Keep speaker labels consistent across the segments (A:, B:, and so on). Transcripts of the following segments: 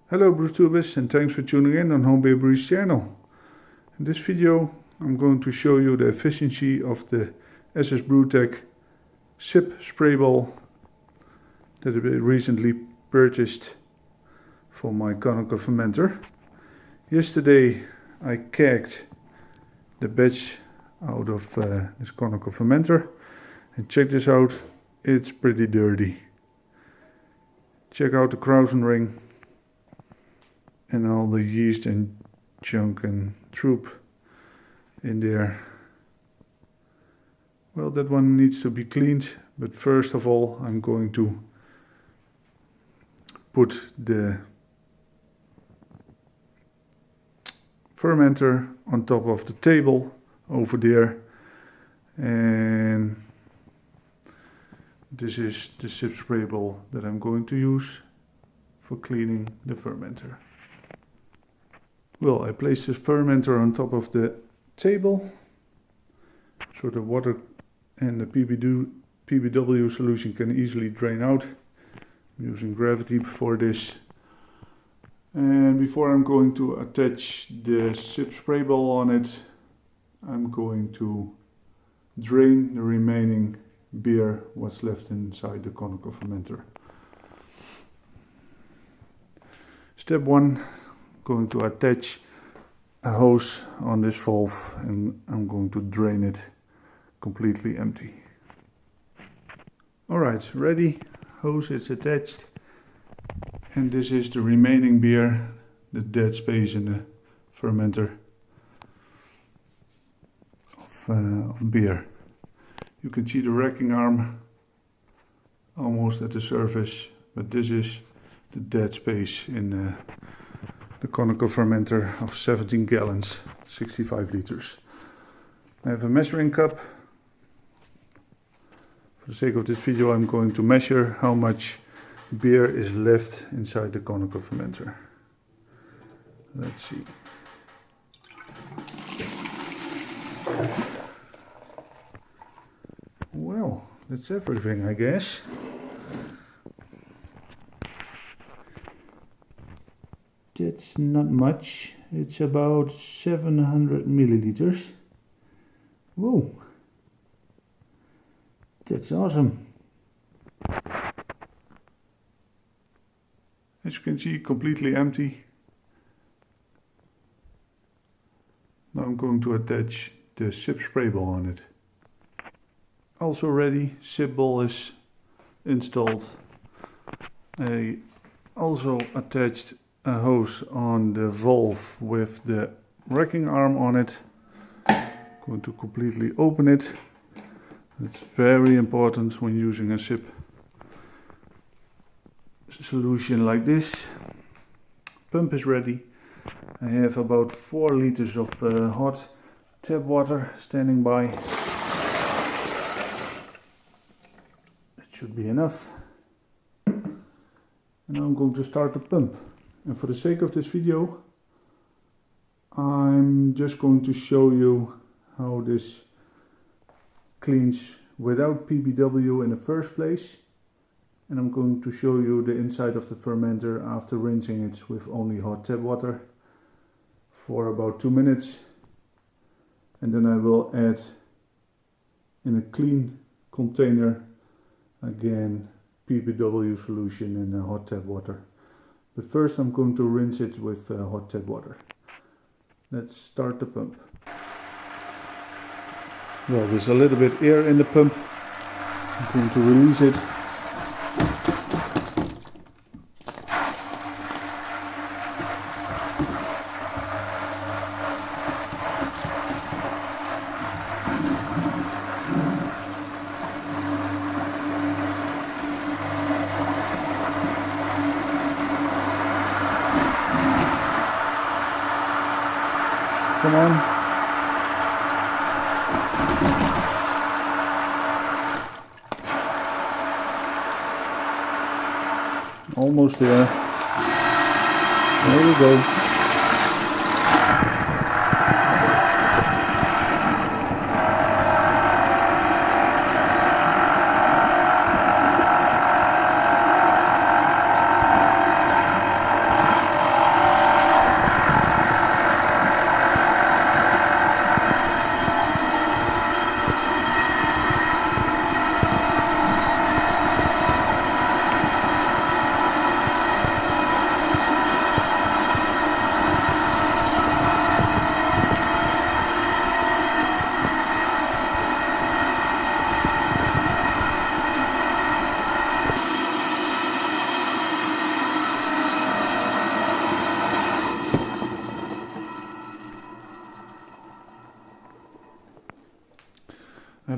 A: Hello Brewtubers, and thanks for tuning in on Homebeerbrewery's channel. In this video I'm going to show you the efficiency of the Brewtech CIP spray ball that I recently purchased for my conical fermenter. Yesterday I kegged the batch out of this conical fermenter, and check this out, it's pretty dirty. Check out the krausen ring and all the yeast and junk and troop in there. Well, that one needs to be cleaned, but first of all I'm going to put the fermenter on top of the table over there, and this is the CIP spray ball that I'm going to use for cleaning the fermenter. Well, I place the fermenter on top of the table so the water and the PBW solution can easily drain out. I'm using gravity for this. And before I'm going to attach the CIP spray ball on it, I'm going to drain the remaining beer what's left inside the conical fermenter. Step 1. Going to attach a hose on this valve, and I'm going to drain it completely empty. Alright, ready, hose is attached, and this is the remaining beer, the dead space in the fermenter of beer. You can see the racking arm almost at the surface, but this is the dead space in the conical fermenter of 17 gallons, 65 liters. I have a measuring cup. For the sake of this video I'm going to measure how much beer is left inside the conical fermenter. Let's see. Well, that's everything, I guess. That's not much. It's about 700 milliliters. Whoa, that's awesome. As you can see, completely empty. Now I'm going to attach the CIP spray ball on it. Also ready, CIP ball is installed. I also attached a hose on the valve with the racking arm on it. Going to completely open it. It's very important when using a CIP solution like this. Pump is ready. I have about 4 liters of hot tap water standing by. It should be enough. And now I'm going to start the pump. And for the sake of this video, I'm just going to show you how this cleans without PBW in the first place. And I'm going to show you the inside of the fermenter after rinsing it with only hot tap water for about 2 minutes. And then I will add in a clean container again PBW solution and hot tap water. But first I'm going to rinse it with hot tap water. Let's start the pump. Well, there's a little bit air in the pump. I'm going to release it. Come on. Almost there. There we go.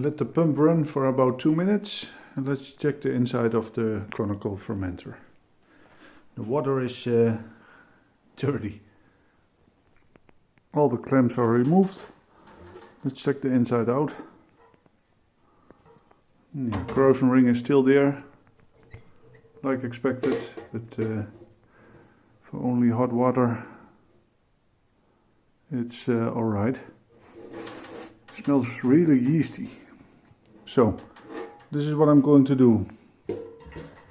A: let the pump run for about 2 minutes and let's check the inside of the conical fermenter. The water is dirty. All the clamps are removed. Let's check the inside out. Yeah, corrosion ring is still there, like expected, but for only hot water it's alright. Smells really yeasty. So this is what I'm going to do.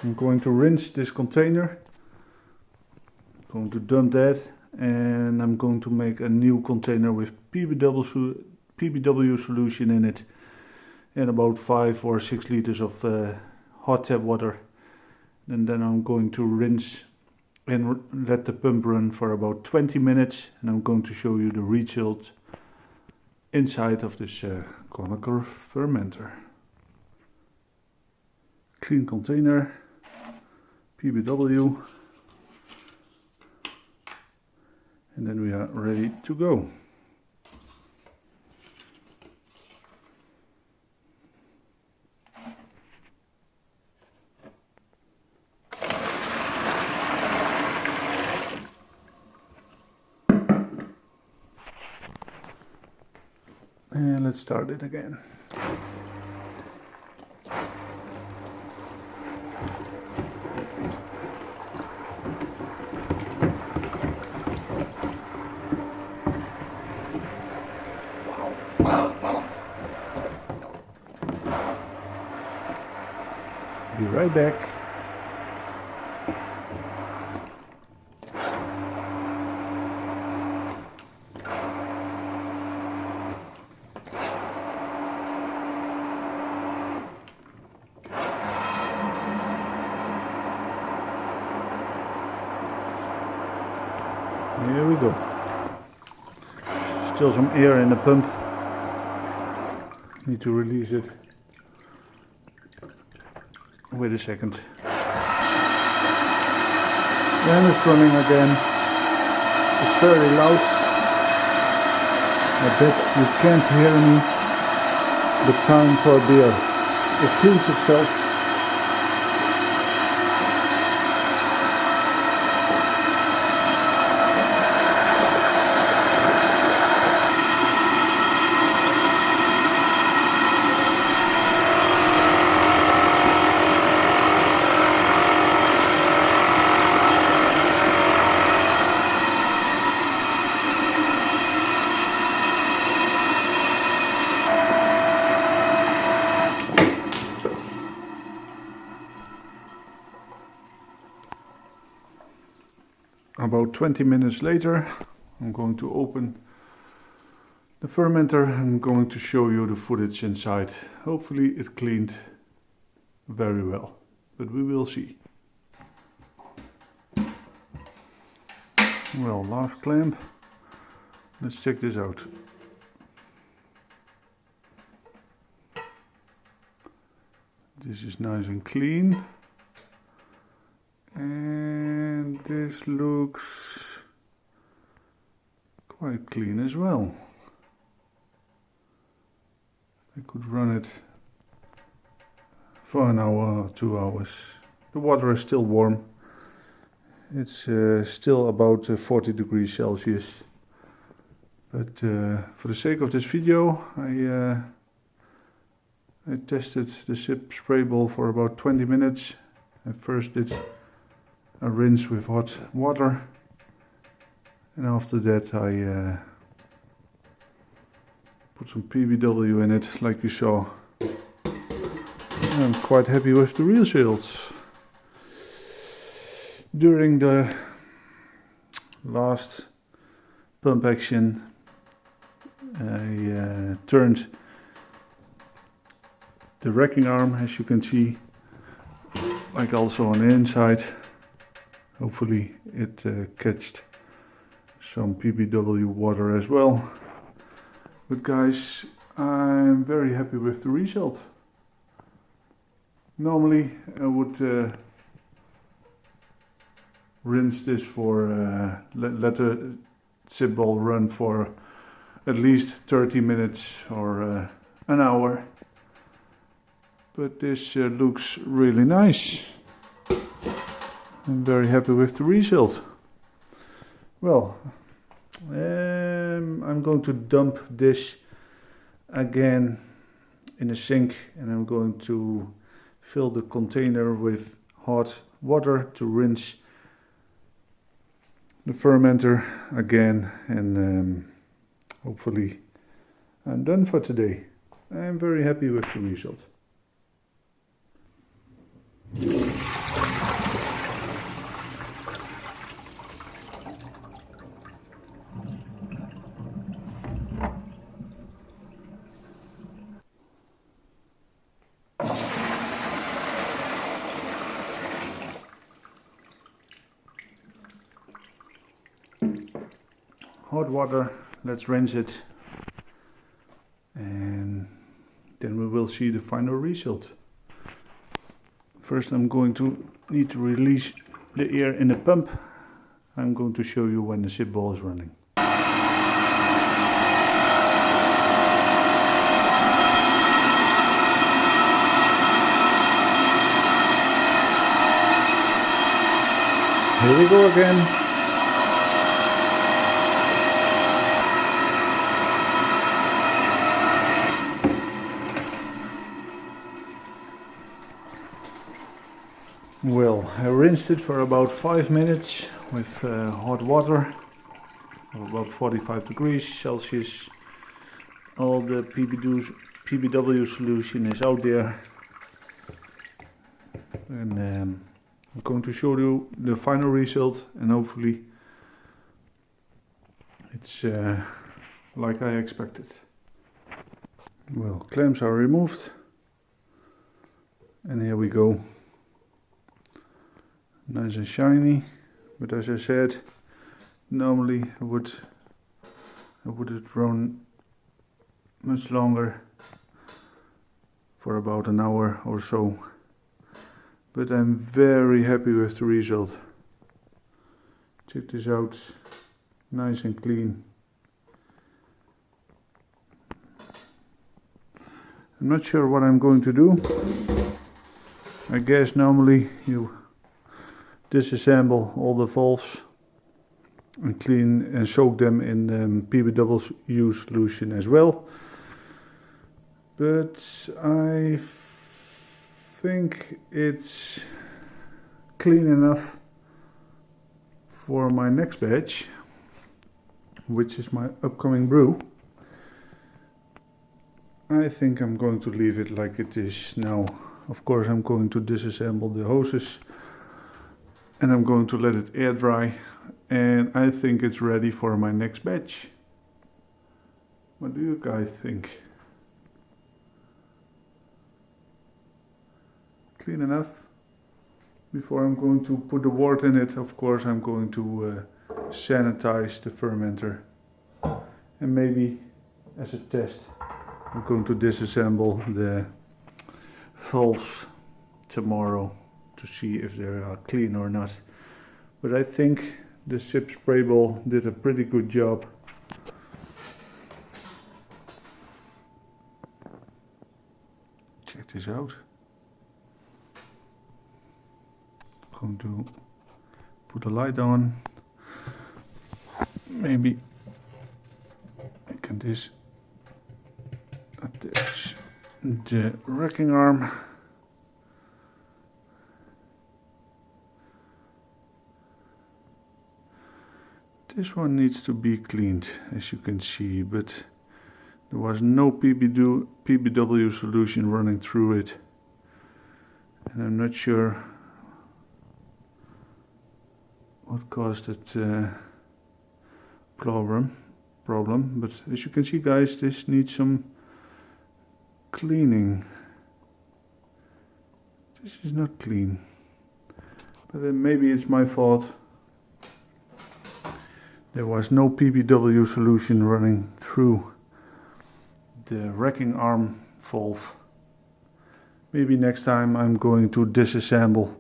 A: I'm going to rinse this container, I'm going to dump that, and I'm going to make a new container with PBW solution in it and about 5 or 6 liters of hot tap water, and then I'm going to rinse and let the pump run for about 20 minutes, and I'm going to show you the result inside of this conical fermenter. Clean container, PBW, and then we are ready to go. And let's start it again. Be right back. Here we go. Still some air in the pump. Need to release it. Wait a second. And it's running again. It's very loud. I bet you can't hear me. The time for a beer. It cleans itself. About 20 minutes later, I'm going to open the fermenter and I'm going to show you the footage inside. Hopefully it cleaned very well, but we will see. Well, last clamp. Let's check this out. This is nice and clean. And this looks quite clean as well. I could run it for an hour or 2 hours. The water is still warm. It's still about 40 degrees Celsius. But for the sake of this video, I tested the CIP spray ball for about 20 minutes. I first did a rinse with hot water, and after that I put some PBW in it, like you saw. I'm quite happy with the results. During the last pump action, I turned the racking arm, as you can see, like also on the inside. Hopefully it catched some PBW water as well. But guys, I'm very happy with the result. Normally I would rinse this for, let the CIP ball run for at least 30 minutes or an hour. but this looks really nice. I'm very happy with the result. Well, I'm going to dump this again in a sink, and I'm going to fill the container with hot water to rinse the fermenter again, and hopefully I'm done for today. I'm very happy with the result. Hot water, let's rinse it, and then we will see the final result. First I'm going to need to release the air in the pump. I'm going to show you when the sip ball is running. Here we go again. Well, I rinsed it for about 5 minutes with hot water of about 45 degrees Celsius. All the PBW solution is out there, and I'm going to show you the final result, and hopefully it's like I expected. Well, clamps are removed, and here we go. Nice and shiny, but as I said, normally I would have run much longer, for about an hour or so, but I'm very happy with the result. Check this out, nice and clean. I'm not sure what I'm going to do. I guess normally you disassemble all the valves and clean and soak them in PBW solution as well. But I think it's clean enough for my next batch, which is my upcoming brew. I think I'm going to leave it like it is now. Of course, I'm going to disassemble the hoses, and I'm going to let it air dry, and I think it's ready for my next batch. What do you guys think? Clean enough? Before I'm going to put the wort in it, of course I'm going to sanitize the fermenter, and maybe as a test I'm going to disassemble the valves tomorrow to see if they are clean or not. But I think the CIP spray ball did a pretty good job. Check this out. Going to put a light on. Maybe I can attach the racking arm. This one needs to be cleaned, as you can see, but there was no PBW solution running through it, and I'm not sure what caused that problem, but as you can see, guys, this needs some cleaning. This is not clean, but then maybe it's my fault. There was no PBW solution running through the racking arm valve. Maybe next time I'm going to disassemble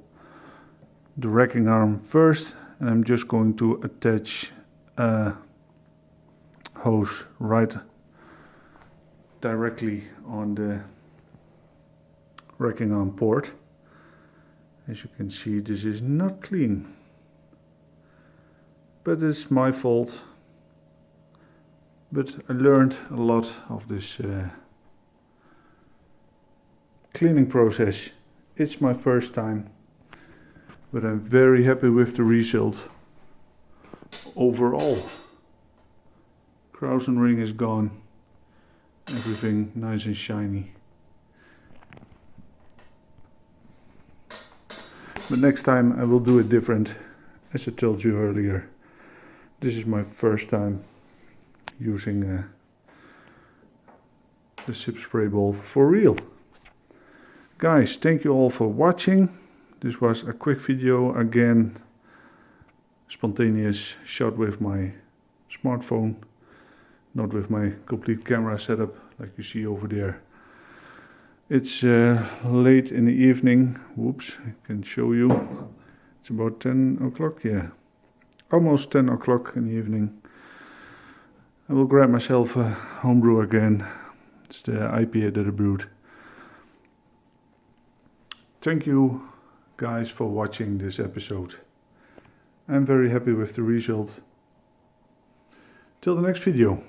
A: the racking arm first, and I'm just going to attach a hose right directly on the racking on port. As you can see, this is not clean, but it's my fault. But I learned a lot of this cleaning process. It's my first time, but I'm very happy with the result overall. Krausen ring is gone, everything nice and shiny. But next time I will do it different. As I told you earlier, this is my first time using the SIP spray ball for real. Guys, thank you all for watching. This was a quick video, again spontaneous shot with my smartphone, not with my complete camera setup like you see over there. It's late in the evening. Whoops, I can show you. It's about 10 o'clock, yeah. Almost 10 o'clock in the evening. I will grab myself a homebrew again. It's the IPA that I brewed. Thank you guys for watching this episode. I'm very happy with the result. Till the next video.